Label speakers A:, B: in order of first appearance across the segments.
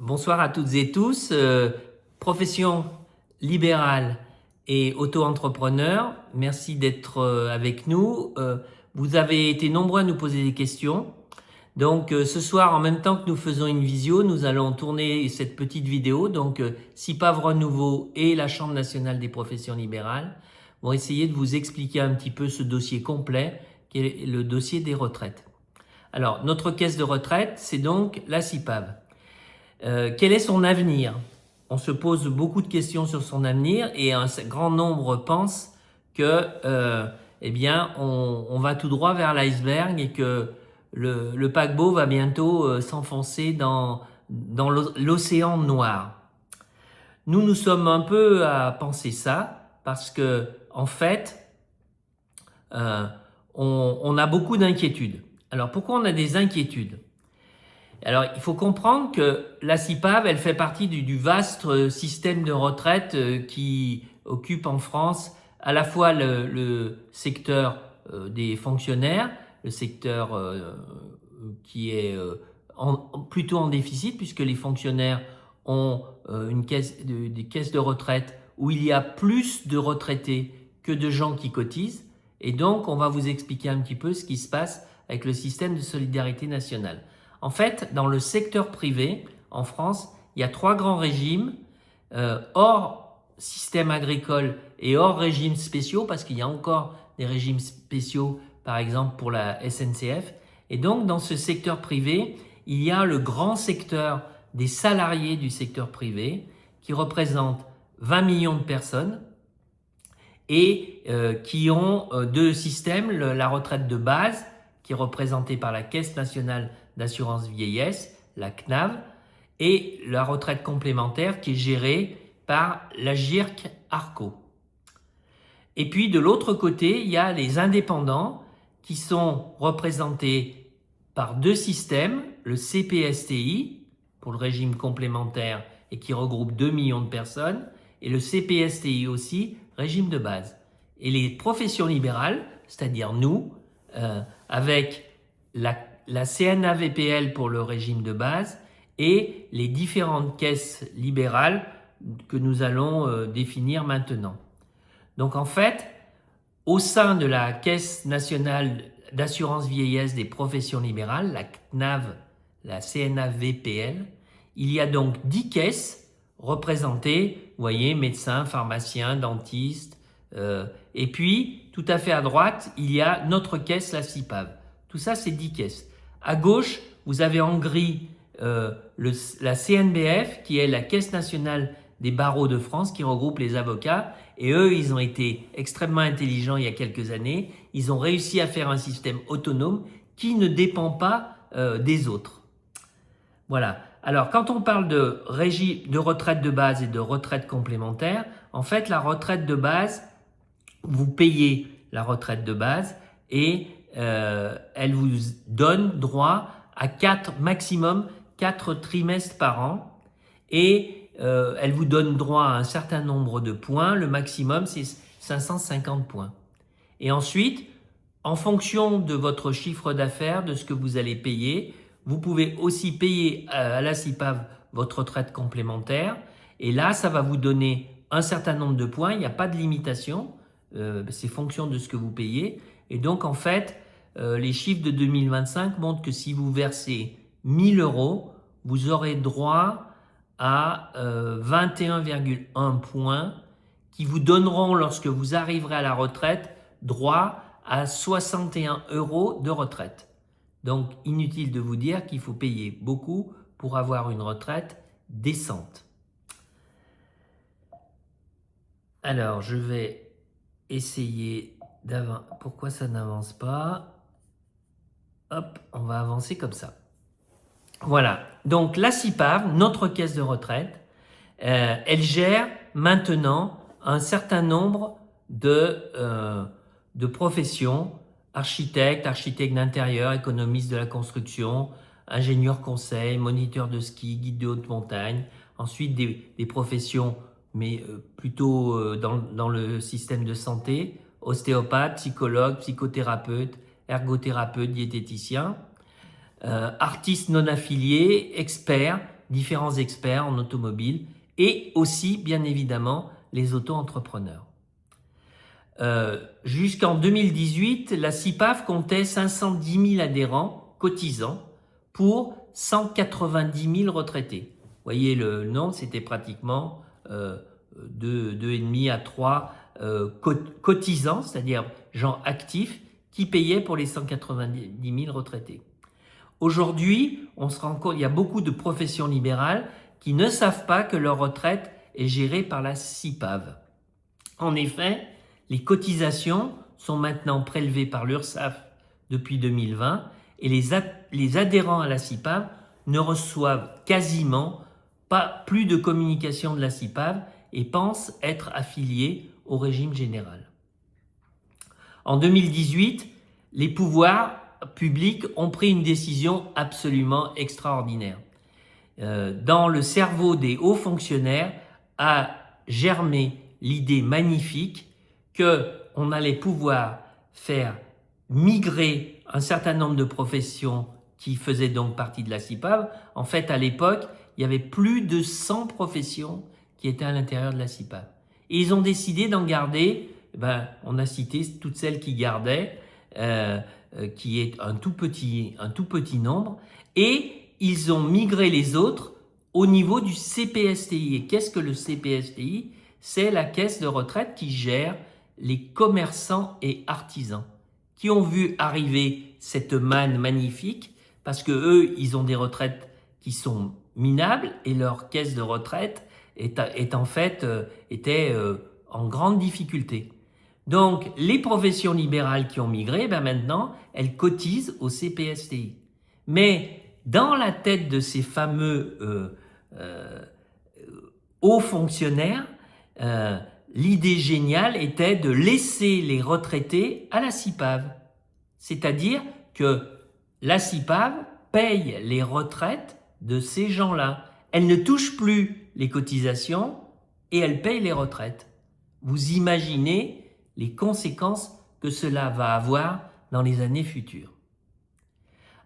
A: Bonsoir à toutes et tous. Profession libérale et auto-entrepreneur, merci d'être avec nous. Vous avez été nombreux à nous poser des questions. Donc ce soir, en même temps que nous faisons une visio, nous allons tourner cette petite vidéo. Donc CIPAV Renouveau et la Chambre nationale des professions libérales vont essayer de vous expliquer un petit peu ce dossier complet, qui est le dossier des retraites. Alors, notre caisse de retraite, c'est donc la CIPAV. Quel est son avenir? On se pose beaucoup de questions sur son avenir et un grand nombre pensent que, eh bien, on va tout droit vers l'iceberg et que le paquebot va bientôt s'enfoncer dans l'océan noir. Nous sommes un peu à penser ça parce que, en fait, on a beaucoup d'inquiétudes. Alors, pourquoi on a des inquiétudes? Alors, il faut comprendre que la CIPAV, elle fait partie du vaste système de retraite qui occupe en France à la fois le secteur des fonctionnaires, le secteur qui est plutôt en déficit, puisque les fonctionnaires ont des caisses de retraite où il y a plus de retraités que de gens qui cotisent. Et donc, on va vous expliquer un petit peu ce qui se passe avec le système de solidarité nationale. En fait, dans le secteur privé, en France, il y a 3 grands régimes, hors système agricole et hors régimes spéciaux, parce qu'il y a encore des régimes spéciaux, par exemple pour la SNCF. Et donc, dans ce secteur privé, il y a le grand secteur des salariés du secteur privé, qui représente 20 millions de personnes, et qui ont 2 systèmes, la retraite de base, qui est représentée par la Caisse nationale d'assurance vieillesse, la CNAV, et la retraite complémentaire qui est gérée par la GIRC-ARCO. Et puis de l'autre côté, il y a les indépendants qui sont représentés par 2 systèmes, le CPSTI pour le régime complémentaire et qui regroupe 2 millions de personnes, et le CPSTI aussi, régime de base. Et les professions libérales, c'est-à-dire nous, avec la CNAVPL pour le régime de base et les différentes caisses libérales que nous allons définir maintenant. Donc en fait, au sein de la Caisse nationale d'assurance vieillesse des professions libérales, la CNAV, la CNAVPL, il y a donc 10 caisses représentées, vous voyez, médecins, pharmaciens, dentistes, et puis tout à fait à droite, il y a notre caisse, la CIPAV. Tout ça, c'est 10 caisses. À gauche, vous avez en gris la CNBF, qui est la Caisse nationale des barreaux de France, qui regroupe les avocats. Et eux, ils ont été extrêmement intelligents il y a quelques années. Ils ont réussi à faire un système autonome qui ne dépend pas des autres. Voilà. Alors, quand on parle de retraite de base et de retraite complémentaire, en fait, la retraite de base, vous payez la retraite de base et elle vous donne droit à maximum 4 trimestres par an et elle vous donne droit à un certain nombre de points. Le maximum, c'est 550 points. Et ensuite, en fonction de votre chiffre d'affaires, de ce que vous allez payer, vous pouvez aussi payer à la CIPAV votre retraite complémentaire. Et là, ça va vous donner un certain nombre de points. Il n'y a pas de limitation. C'est fonction de ce que vous payez. Et donc, en fait, les chiffres de 2025 montrent que si vous versez 1000 €, vous aurez droit à 21,1 points qui vous donneront, lorsque vous arriverez à la retraite, droit à 61 € de retraite. Donc, inutile de vous dire qu'il faut payer beaucoup pour avoir une retraite décente. Alors, je vais essayer d'avancer. Pourquoi ça n'avance pas? Hop, on va avancer comme ça. Voilà. Donc, la CIPAV, notre caisse de retraite, elle gère maintenant un certain nombre de professions, architecte d'intérieur, économiste de la construction, ingénieur conseil, moniteur de ski, guide de haute montagne, ensuite des professions, mais plutôt dans le système de santé, ostéopathe, psychologue, psychothérapeute, ergothérapeute, diététicien, artistes non affiliés, experts, différents experts en automobile et aussi, bien évidemment, les auto-entrepreneurs. Jusqu'en 2018, la CIPAV comptait 510 000 adhérents cotisants pour 190 000 retraités. Vous voyez le nombre, c'était pratiquement 2,5 à 3 cotisants, c'est-à-dire gens actifs qui payaient pour les 190 000 retraités. Aujourd'hui, on se rend compte, il y a beaucoup de professions libérales qui ne savent pas que leur retraite est gérée par la CIPAV. En effet, les cotisations sont maintenant prélevées par l'URSSAF depuis 2020 et les adhérents à la CIPAV ne reçoivent quasiment pas plus de communication de la CIPAV et pensent être affiliés au régime général. En 2018, les pouvoirs publics ont pris une décision absolument extraordinaire. Dans le cerveau des hauts fonctionnaires a germé l'idée magnifique qu'on allait pouvoir faire migrer un certain nombre de professions qui faisaient donc partie de la CIPAV. En fait, à l'époque, il y avait plus de 100 professions qui étaient à l'intérieur de la CIPAV. Et ils ont décidé d'en garder, on a cité toutes celles qui gardaient, qui est un tout petit nombre, et ils ont migré les autres au niveau du CPSTI. Et qu'est-ce que le CPSTI? C'est la caisse de retraite qui gère les commerçants et artisans qui ont vu arriver cette manne magnifique parce que eux, ils ont des retraites qui sont minables et leur caisse de retraite était en grande difficulté. Donc, les professions libérales qui ont migré, maintenant, elles cotisent au CPSTI. Mais dans la tête de ces fameux hauts fonctionnaires, l'idée géniale était de laisser les retraités à la CIPAV. C'est-à-dire que la CIPAV paye les retraites de ces gens-là. Elle ne touche plus les cotisations et elle paye les retraites. Vous imaginez les conséquences que cela va avoir dans les années futures.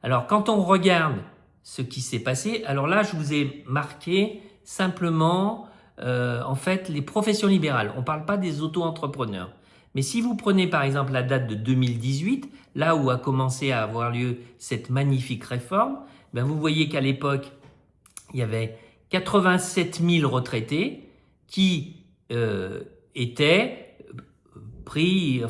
A: Alors, quand on regarde ce qui s'est passé, alors là, je vous ai marqué simplement, en fait, les professions libérales. On ne parle pas des auto-entrepreneurs. Mais si vous prenez par exemple la date de 2018, là où a commencé à avoir lieu cette magnifique réforme, vous voyez qu'à l'époque, il y avait 87 000 retraités qui étaient pris,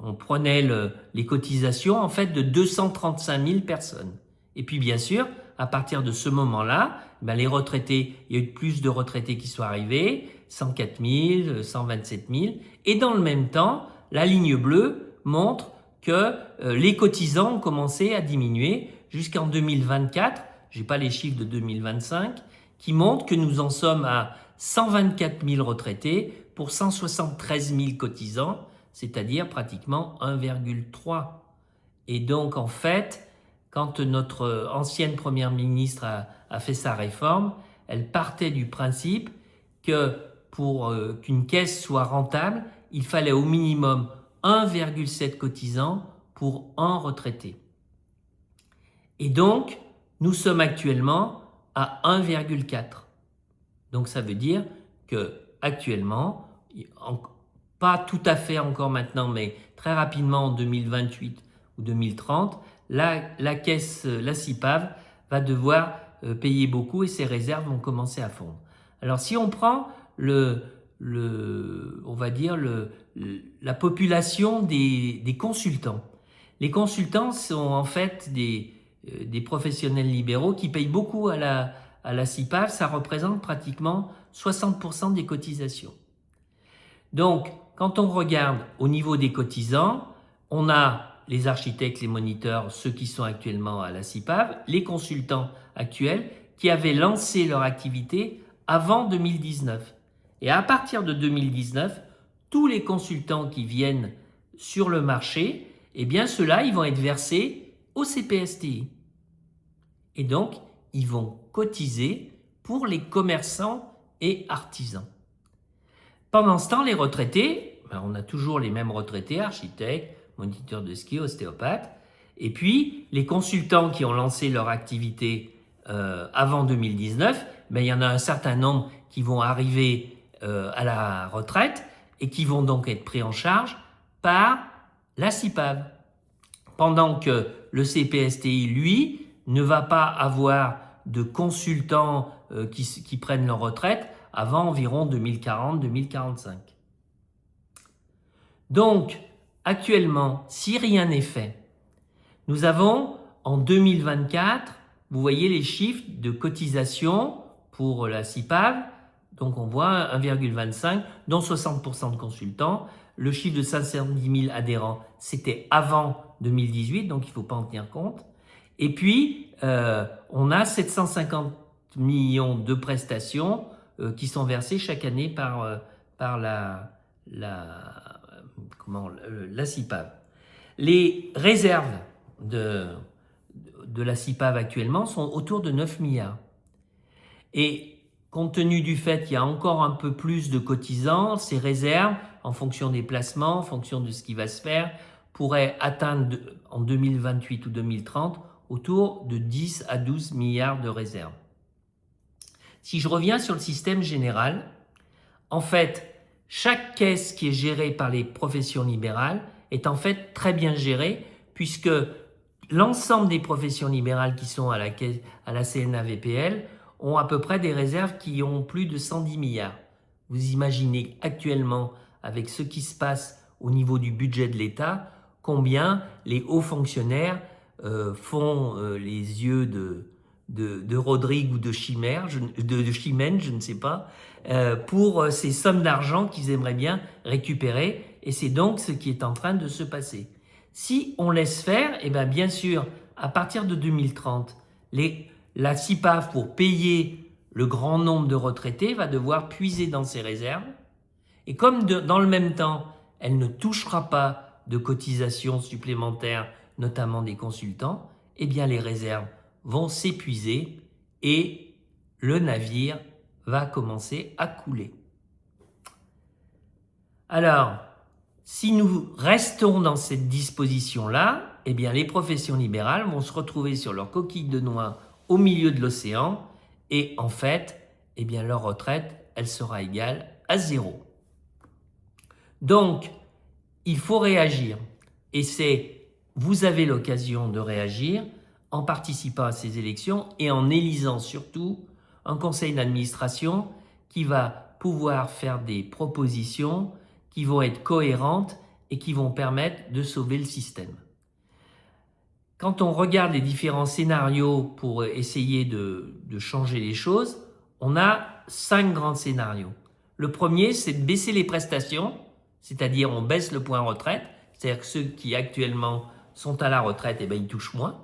A: on prenait les cotisations en fait de 235 000 personnes. Et puis bien sûr, à partir de ce moment-là, les retraités, il y a eu plus de retraités qui sont arrivés, 104 000, 127 000. Et dans le même temps, la ligne bleue montre que les cotisants ont commencé à diminuer jusqu'en 2024. Je n'ai pas les chiffres de 2025 qui montrent que nous en sommes à 124 000 retraités pour 173 000 cotisants, c'est-à-dire pratiquement 1,3. Et donc en fait, quand notre ancienne première ministre a fait sa réforme, elle partait du principe que pour qu'une caisse soit rentable, il fallait au minimum 1,7 cotisants pour un retraité. Et donc, nous sommes actuellement à 1,4. Donc ça veut dire que actuellement, pas tout à fait encore maintenant, mais très rapidement en 2028 ou 2030, la caisse, la CIPAV, va devoir payer beaucoup et ses réserves vont commencer à fondre. Alors si on prend on va dire la population des consultants. Les consultants sont en fait des professionnels libéraux qui payent beaucoup à la CIPAV. Ça représente pratiquement 60% des cotisations. Donc, quand on regarde au niveau des cotisants, on a les architectes, les moniteurs, ceux qui sont actuellement à la CIPAV, les consultants actuels qui avaient lancé leur activité avant 2019. Et à partir de 2019, tous les consultants qui viennent sur le marché, ceux-là, ils vont être versés au CPSTI. Et donc, ils vont cotiser pour les commerçants et artisans. Pendant ce temps, les retraités, on a toujours les mêmes retraités, architectes, moniteurs de ski, ostéopathes, et puis les consultants qui ont lancé leur activité avant 2019, ben, il y en a un certain nombre qui vont arriver à la retraite et qui vont donc être pris en charge par la CIPAV. Pendant que le CPSTI, lui, ne va pas avoir de consultants qui prennent leur retraite avant environ 2040-2045. Donc, actuellement, si rien n'est fait, nous avons en 2024, vous voyez les chiffres de cotisation pour la CIPAV, donc on voit 1,25, dont 60% de consultants. Le chiffre de 510 000 adhérents, c'était avant 2018, donc il ne faut pas en tenir compte. Et puis, on a 750 millions de prestations qui sont versées chaque année par la CIPAV. Les réserves de la CIPAV actuellement sont autour de 9 milliards. Et compte tenu du fait qu'il y a encore un peu plus de cotisants, ces réserves, en fonction des placements, en fonction de ce qui va se faire, pourraient atteindre en 2028 ou 2030 autour de 10 à 12 milliards de réserves. Si je reviens sur le système général, en fait, chaque caisse qui est gérée par les professions libérales est en fait très bien gérée puisque l'ensemble des professions libérales qui sont à la CNAVPL ont à peu près des réserves qui ont plus de 110 milliards. Vous imaginez actuellement, avec ce qui se passe au niveau du budget de l'État, combien les hauts fonctionnaires font les yeux de Rodrigue ou de Chimène, je ne sais pas, pour ces sommes d'argent qu'ils aimeraient bien récupérer. Et c'est donc ce qui est en train de se passer. Si on laisse faire, eh bien sûr, à partir de 2030, la CIPAV, pour payer le grand nombre de retraités, va devoir puiser dans ses réserves. Et comme dans le même temps, elle ne touchera pas de cotisations supplémentaires, notamment des consultants, eh bien les réserves vont s'épuiser et le navire va commencer à couler. Alors, si nous restons dans cette disposition-là, eh bien les professions libérales vont se retrouver sur leur coquille de noix au milieu de l'océan et en fait, eh bien leur retraite, elle sera égale à 0. Donc, il faut réagir et vous avez l'occasion de réagir en participant à ces élections et en élisant surtout un conseil d'administration qui va pouvoir faire des propositions qui vont être cohérentes et qui vont permettre de sauver le système. Quand on regarde les différents scénarios pour essayer de changer les choses, on a 5 grands scénarios. Le premier, c'est de baisser les prestations, c'est-à-dire on baisse le point retraite, c'est-à-dire que ceux qui actuellement sont à la retraite, eh bien, ils touchent moins.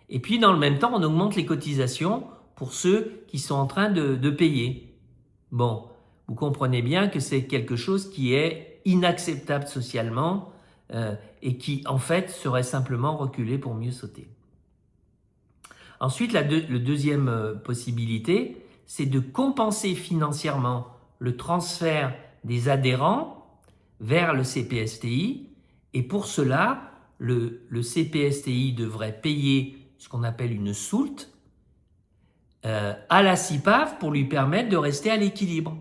A: Et puis, dans le même temps, on augmente les cotisations pour ceux qui sont en train de payer. Bon, vous comprenez bien que c'est quelque chose qui est inacceptable socialement et qui, en fait, serait simplement reculé pour mieux sauter. Ensuite, la deuxième possibilité, c'est de compenser financièrement le transfert des adhérents vers le CPSTI. Et pour cela, le CPSTI devrait payer ce qu'on appelle une soulte à la CIPAV pour lui permettre de rester à l'équilibre.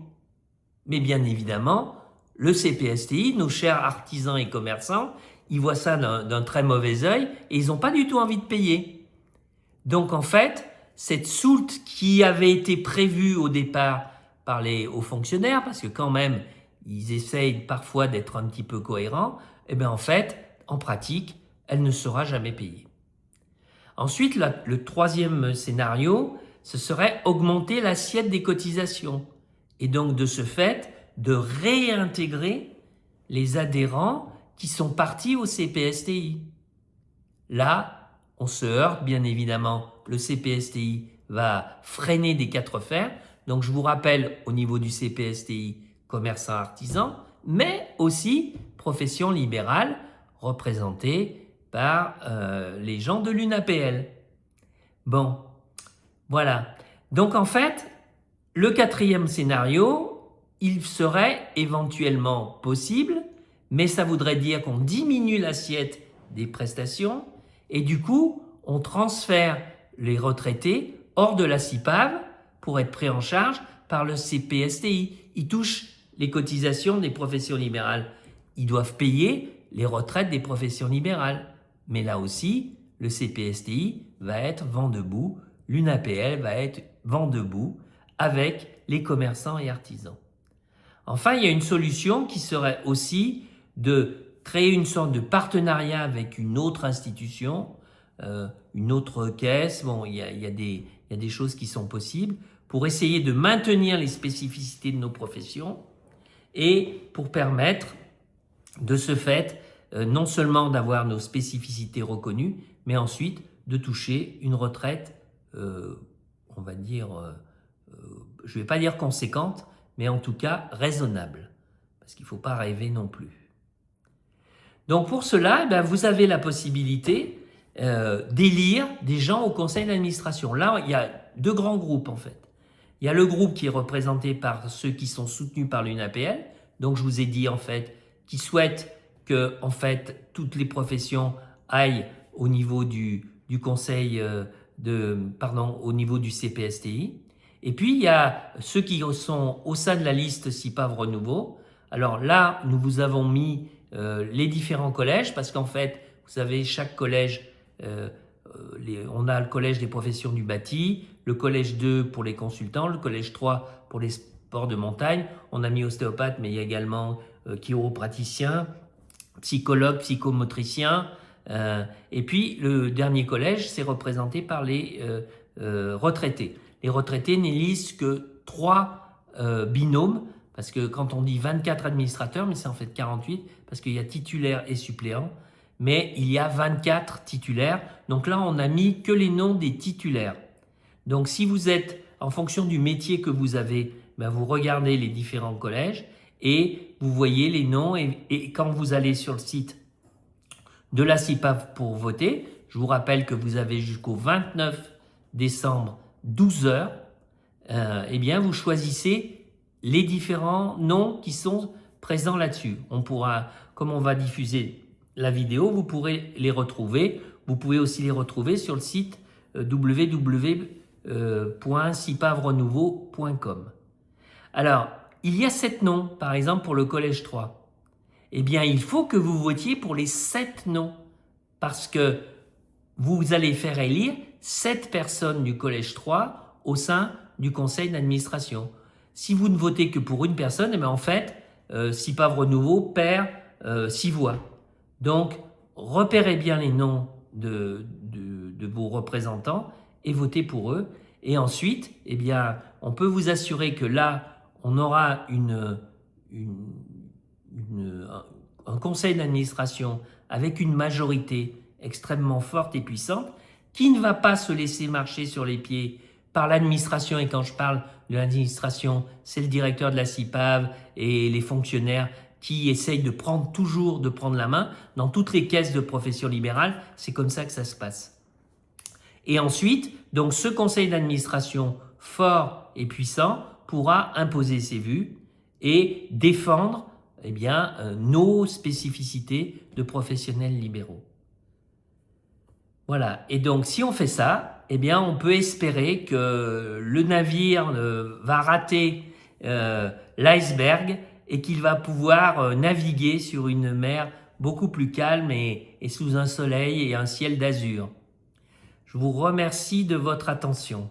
A: Mais bien évidemment, le CPSTI, nos chers artisans et commerçants, ils voient ça d'un très mauvais œil et ils n'ont pas du tout envie de payer. Donc en fait, cette soulte qui avait été prévue au départ par les hauts fonctionnaires, parce que quand même, ils essayent parfois d'être un petit peu cohérents, eh bien en fait, en pratique, elle ne sera jamais payée. Ensuite, le troisième scénario, ce serait augmenter l'assiette des cotisations et donc de ce fait de réintégrer les adhérents qui sont partis au CPSTI. Là, on se heurte, bien évidemment, le CPSTI va freiner des 4 fers. Donc je vous rappelle au niveau du CPSTI, commerçants artisans, mais aussi profession libérale représentée par les gens de l'UNAPL. Bon, voilà. Donc en fait, le quatrième scénario, il serait éventuellement possible, mais ça voudrait dire qu'on diminue l'assiette des prestations et du coup, on transfère les retraités hors de la CIPAV pour être pris en charge par le CPSTI. Ils touchent les cotisations des professions libérales. Ils doivent payer les retraites des professions libérales. Mais là aussi, le CPSTI va être vent debout, l'UNAPL va être vent debout avec les commerçants et artisans. Enfin, il y a une solution qui serait aussi de créer une sorte de partenariat avec une autre institution, une autre caisse. Bon, il y a des choses qui sont possibles pour essayer de maintenir les spécificités de nos professions et pour permettre de ce fait non seulement d'avoir nos spécificités reconnues, mais ensuite de toucher une retraite, on va dire, je ne vais pas dire conséquente, mais en tout cas raisonnable, parce qu'il ne faut pas rêver non plus. Donc pour cela, vous avez la possibilité d'élire des gens au conseil d'administration. Là, il y a deux grands groupes en fait. Il y a le groupe qui est représenté par ceux qui sont soutenus par l'UNAPL, donc je vous ai dit en fait, qui souhaitent que en fait toutes les professions aillent au niveau du conseil au niveau du CPSTI. Et puis il y a ceux qui sont au sein de la liste CIPAV Renouveau. Alors là, nous vous avons mis les différents collèges parce qu'en fait, vous savez, chaque collège, on a le collège des professions du bâti, le collège 2 pour les consultants, le collège 3 pour les sports de montagne. On a mis ostéopathe, mais il y a également chiropraticien, psychologue, psychomotricien. Et puis le dernier collège, c'est représenté par les retraités. Les retraités n'élisent que 3 binômes, parce que quand on dit 24 administrateurs, mais c'est en fait 48, parce qu'il y a titulaires et suppléants, mais il y a 24 titulaires. Donc là, on n'a mis que les noms des titulaires. Donc si vous êtes, en fonction du métier que vous avez, vous regardez les différents collèges et vous voyez les noms. Et quand vous allez sur le site de la CIPAV pour voter, je vous rappelle que vous avez jusqu'au 29 décembre 12 heures, eh bien vous choisissez les différents noms qui sont présents là-dessus. On pourra, comme on va diffuser la vidéo, vous pourrez les retrouver. Vous pouvez aussi les retrouver sur le site www.cipavrenouveau.com. Alors, il y a 7 noms, par exemple pour le collège 3. Eh bien, il faut que vous votiez pour les 7 noms, parce que vous allez faire élire 7 personnes du collège 3 au sein du conseil d'administration. Si vous ne votez que pour une personne, eh bien en fait, CIPAV Renouveau perd 6 voix. Donc, repérez bien les noms de vos représentants et votez pour eux. Et ensuite, eh bien, on peut vous assurer que là, on aura un conseil d'administration avec une majorité extrêmement forte et puissante qui ne va pas se laisser marcher sur les pieds par l'administration. Et quand je parle de l'administration, c'est le directeur de la CIPAV et les fonctionnaires qui essayent de prendre la main. Dans toutes les caisses de profession libérale, c'est comme ça que ça se passe. Et ensuite, donc ce conseil d'administration fort et puissant pourra imposer ses vues et défendre nos spécificités de professionnels libéraux. Voilà, et donc si on fait ça, on peut espérer que le navire va rater l'iceberg et qu'il va pouvoir naviguer sur une mer beaucoup plus calme et sous un soleil et un ciel d'azur. Je vous remercie de votre attention.